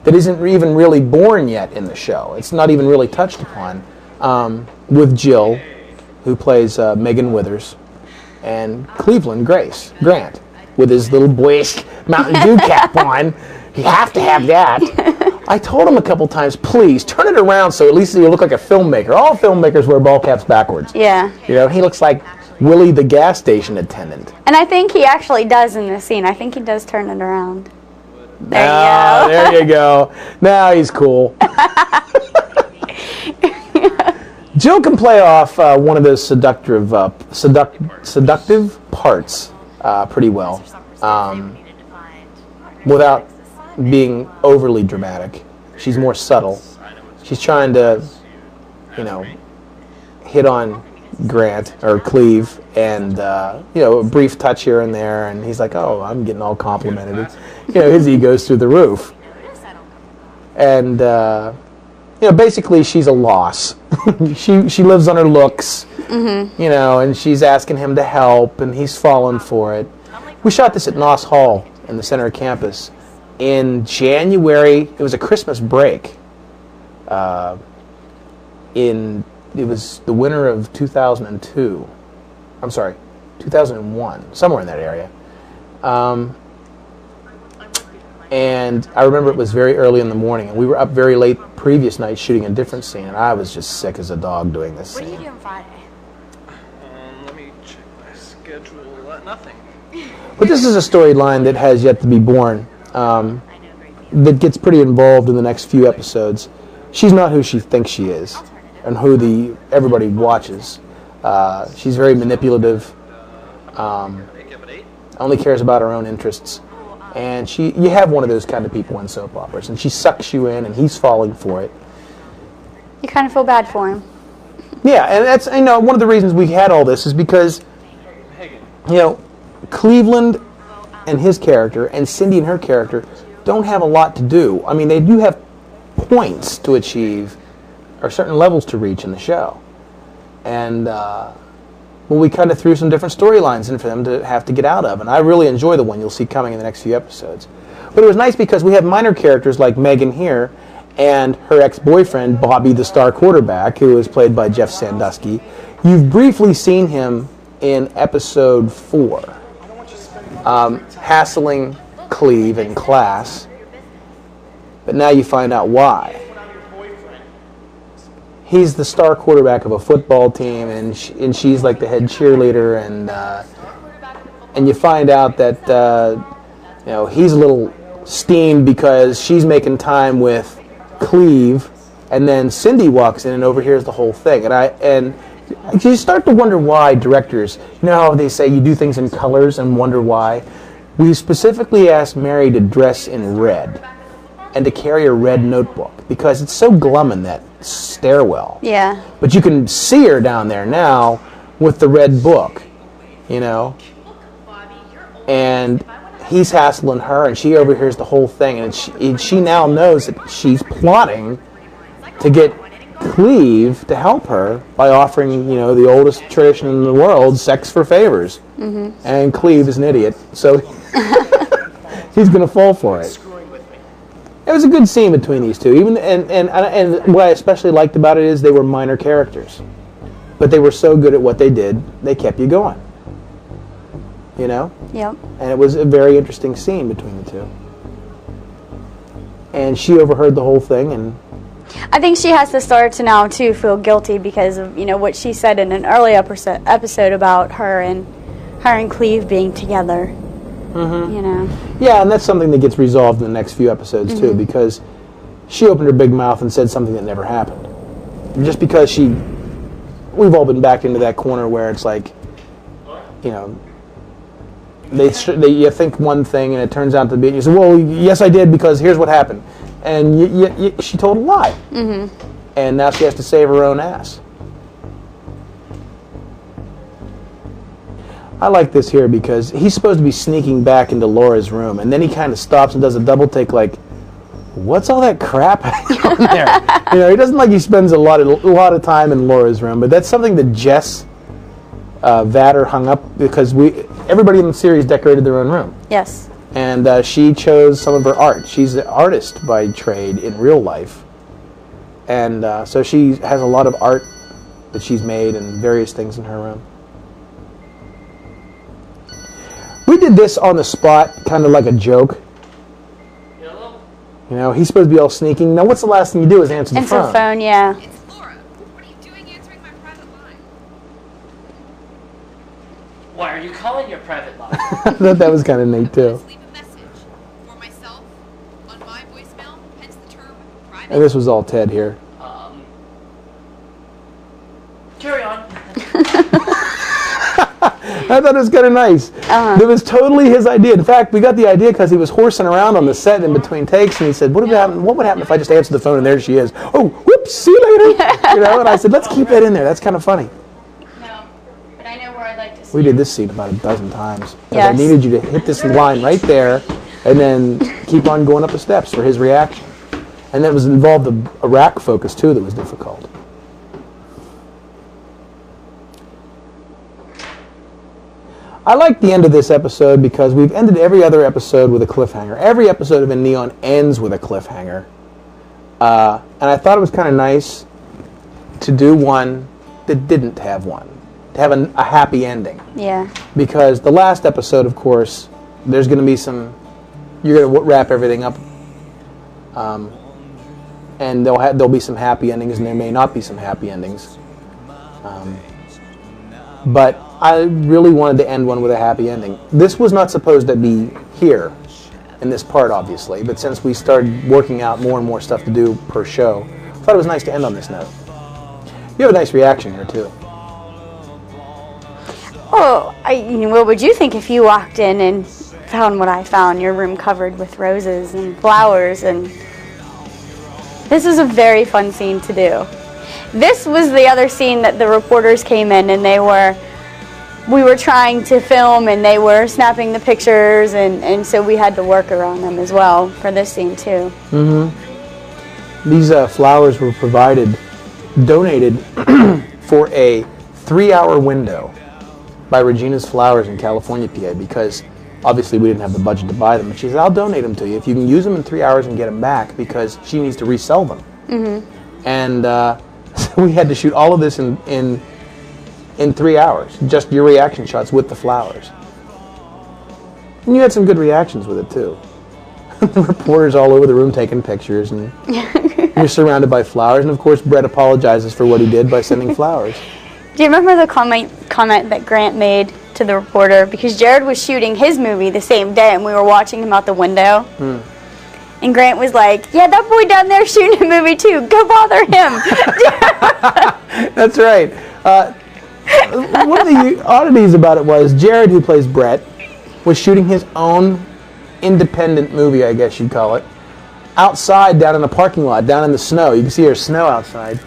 that isn't even really born yet in the show. It's not even really touched upon, with Jill, who plays Megan Withers, and Cleveland Grant, with his little boyish Mountain Dew cap on. You have to have that. I told him a couple times, please, turn it around so at least you look like a filmmaker. All filmmakers wear ball caps backwards. Yeah. You know, he looks like Willie the gas station attendant. And I think he actually does in this scene. I think he does turn it around. There you go. There you go. Now he's cool. Jill can play off one of those seductive parts pretty well, without being overly dramatic. She's more subtle. She's trying to, you know, hit on Grant or Cleve, and you know, a brief touch here and there, and he's like, "Oh, I'm getting all complimented." You know, his ego's through the roof, and you know, basically, she's a loss. she lives on her looks, you know, and she's asking him to help, and he's falling for it. We shot this at Noss Hall in the center of campus in January. It was a Christmas break. It was the winter of 2002. I'm sorry, 2001, somewhere in that area. And I remember it was very early in the morning, and we were up very late previous night shooting a different scene, and I was just sick as a dog doing this scene. What are you doing Friday? Let me check my schedule. Nothing. But this is a storyline that has yet to be born, that gets pretty involved in the next few episodes. She's not who she thinks she is, and who everybody watches. She's very manipulative, only cares about her own interests, And you have one of those kind of people in soap operas, and she sucks you in, and he's falling for it. You kind of feel bad for him. Yeah, and that's one of the reasons we had all this is because Cleveland and his character and Cindy and her character don't have a lot to do. I mean, they do have points to achieve or certain levels to reach in the show, and we kind of threw some different storylines in for them to have to get out of, and I really enjoy the one you'll see coming in the next few episodes. But it was nice because we have minor characters like Megan here and her ex-boyfriend Bobby, the star quarterback, who is played by Jeff Sandusky. You've briefly seen him in episode 4, hassling Cleve in class, but now you find out why. He's the star quarterback of a football team, and she's like the head cheerleader, and you find out that he's a little steamed because she's making time with Cleve, and then Cindy walks in and overhears the whole thing, and you start to wonder why directors, how they say you do things in colors and wonder why. We specifically asked Mary to dress in red and to carry a red notebook because it's so glum in that stairwell. Yeah. But you can see her down there now with the red book, and he's hassling her, and she overhears the whole thing, and she now knows that she's plotting to get Cleve to help her by offering, the oldest tradition in the world, sex for favors. Mm-hmm. And Cleve is an idiot, so he's going to fall for it. It was a good scene between these two. Even and what I especially liked about it is they were minor characters, but they were so good at what they did, they kept you going. Yep. And it was a very interesting scene between the two. And she overheard the whole thing, and I think she has to start to now too feel guilty because of what she said in an early episode about her and Cleve being together. Mm-hmm. Yeah, and that's something that gets resolved in the next few episodes too, because she opened her big mouth and said something that never happened. Just because we've all been backed into that corner where it's like, you think one thing and it turns out to be, you say, well, yes I did because here's what happened. And she told a lie. Mm-hmm. And now she has to save her own ass. I like this here because he's supposed to be sneaking back into Laura's room, and then he kind of stops and does a double take like, what's all that crap on there? He doesn't he spends a lot of time in Laura's room, but that's something that Jess Vatter hung up because everybody in the series decorated their own room. Yes. And she chose some of her art. She's an artist by trade in real life. And so she has a lot of art that she's made and various things in her room. We did this on the spot, kind of like a joke. He's supposed to be all sneaking. Now, what's the last thing you do is answer the phone. Answer the phone, yeah. It's Laura. What are you doing answering my private line? Why are you calling your private line? I thought that was kind of neat, too. Leave a message for myself on my voicemail, hence the term private. And this was all Ted here. Carry on. I thought it was kind of nice. It was totally his idea. In fact, we got the idea because he was horsing around on the set in between takes, and he said, what would happen if I just answered the phone and there she is? Oh, whoops, see you later. And I said, let's keep that in there. That's kind of funny. No, but I know where I'd like to see. We did this scene about a dozen times. Yes. I needed you to hit this line right there and then keep on going up the steps for his reaction. And that was involved a rack focus, too, that was difficult. I like the end of this episode because we've ended every other episode with a cliffhanger. Every episode of In Neon ends with a cliffhanger. And I thought it was kind of nice to do one that didn't have one. To have a happy ending. Yeah. Because the last episode, of course, there's going to be you're going to wrap everything up. And there'll be some happy endings and there may not be some happy endings. But I really wanted to end one with a happy ending. This was not supposed to be here in this part, obviously, but since we started working out more and more stuff to do per show, I thought it was nice to end on this note. You have a nice reaction here, too. Oh, what would you think if you walked in and found what I found, your room covered with roses and flowers, and this is a very fun scene to do. This was the other scene that the reporters came in and we were trying to film and they were snapping the pictures, and so we had to work around them as well for this scene too. These flowers were donated for a 3-hour window by Regina's Flowers in California, PA, because obviously we didn't have the budget to buy them. And she said, I'll donate them to you if you can use them in 3 hours and get them back, because she needs to resell them. And so we had to shoot all of this in 3 hours, just your reaction shots with the flowers. And you had some good reactions with it too. The reporters all over the room taking pictures, and you're surrounded by flowers. And of course, Brett apologizes for what he did by sending flowers. Do you remember the comment that Grant made to the reporter? Because Jared was shooting his movie the same day, and we were watching him out the window. And Grant was like, yeah, that boy down there shooting a movie too. Go bother him. That's right. One of the oddities about it was Jared, who plays Brett, was shooting his own independent movie, I guess you'd call it, outside down in the parking lot, down in the snow. You can see there's snow outside.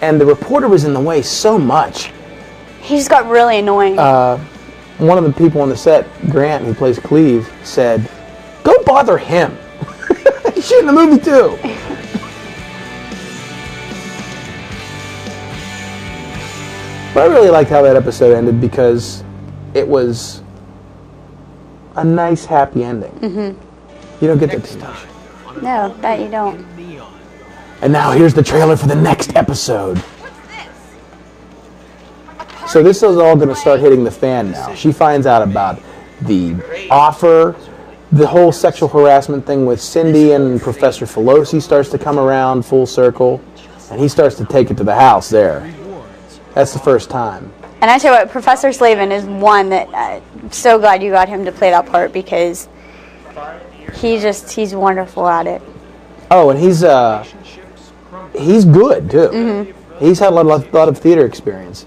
And the reporter was in the way so much. He just got really annoying. One of the people on the set, Grant, who plays Cleve, said, go bother him. He's shooting the movie too. But I really liked how that episode ended, because it was a nice, happy ending. You don't get that too much. No, that you don't. And now here's the trailer for the next episode. So this is all going to start hitting the fan now. She finds out about the offer, the whole sexual harassment thing with Cindy, and Professor Filosi starts to come around full circle, and he starts to take it to the house there. That's the first time. And I tell you what, Professor Slavin is one that I'm so glad you got him to play that part, because he's wonderful at it. Oh, and he's good too. He's had a lot of theater experience.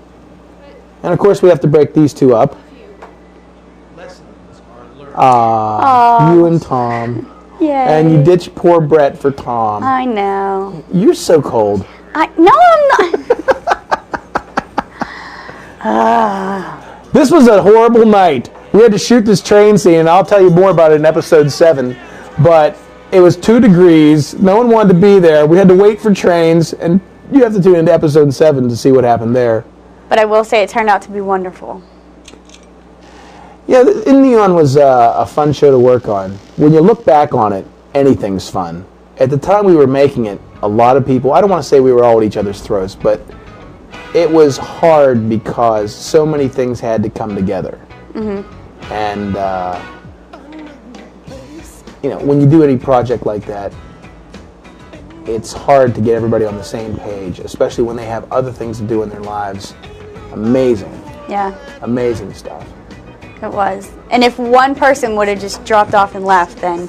And of course we have to break these two up. You and Tom. Yay. And you ditched poor Brett for Tom. I know. You're so cold. No, I'm not. This was a horrible night. We had to shoot this train scene, and I'll tell you more about it in episode 7. But it was 2 degrees. No one wanted to be there. We had to wait for trains, and you have to tune into episode 7 to see what happened there. But I will say it turned out to be wonderful. Yeah, In Neon was a fun show to work on. When you look back on it, anything's fun. At the time we were making it, a lot of people, I don't want to say we were all at each other's throats, but it was hard because so many things had to come together. And, when you do any project like that, it's hard to get everybody on the same page, especially when they have other things to do in their lives. Amazing. Yeah. Amazing stuff. It was. And if one person would have just dropped off and left, then...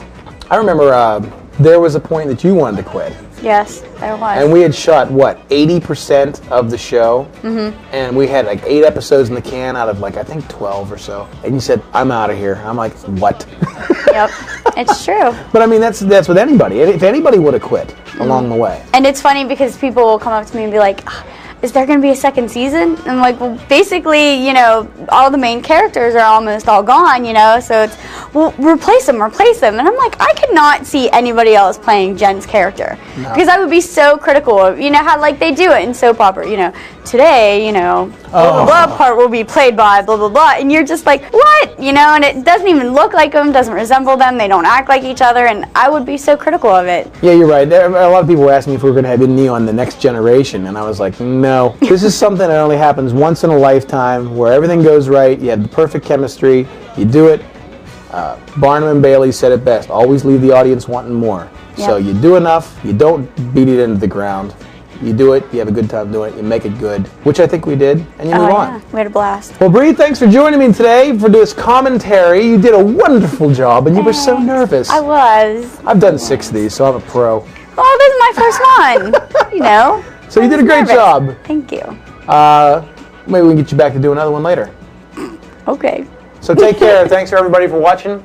I remember there was a point that you wanted to quit. Yes, there was. And we had shot, 80% of the show? And we had 8 episodes in the can out of I think 12 or so. And you said, I'm out of here. I'm like, what? Yep, it's true. But I mean, that's with anybody. If anybody would have quit along the way. And it's funny because people will come up to me and be like, is there going to be a second season? And I'm like, well, basically, all the main characters are almost all gone, so it's, well, replace them. And I'm like, I could not see anybody else playing Jen's character. No. Because I would be so critical of, how they do it in soap opera, today, blah, blah, blah part will be played by blah, blah, blah. And you're just like, what? And it doesn't even look like them, doesn't resemble them, they don't act like each other, and I would be so critical of it. Yeah, you're right. A lot of people were asking me if we were going to have In Neon the next generation, and I was like, no. This is something that only happens once in a lifetime, where everything goes right, you have the perfect chemistry, you do it. Barnum and Bailey said it best, always leave the audience wanting more. Yep. So you do enough, you don't beat it into the ground. You do it, you have a good time doing it, you make it good, which I think we did, and you move on. We had a blast. Well, Bree, thanks for joining me today for this commentary. You did a wonderful job, and you were so nervous. I was. I've done 6 of these, so I'm a pro. Oh, this is my first one, So you did a great job. Thank you. Maybe we can get you back to do another one later. Okay. So take care. Thanks for everybody for watching.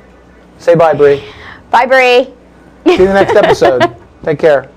Say bye, Bree. Bye, Bree. See you in the next episode. Take care.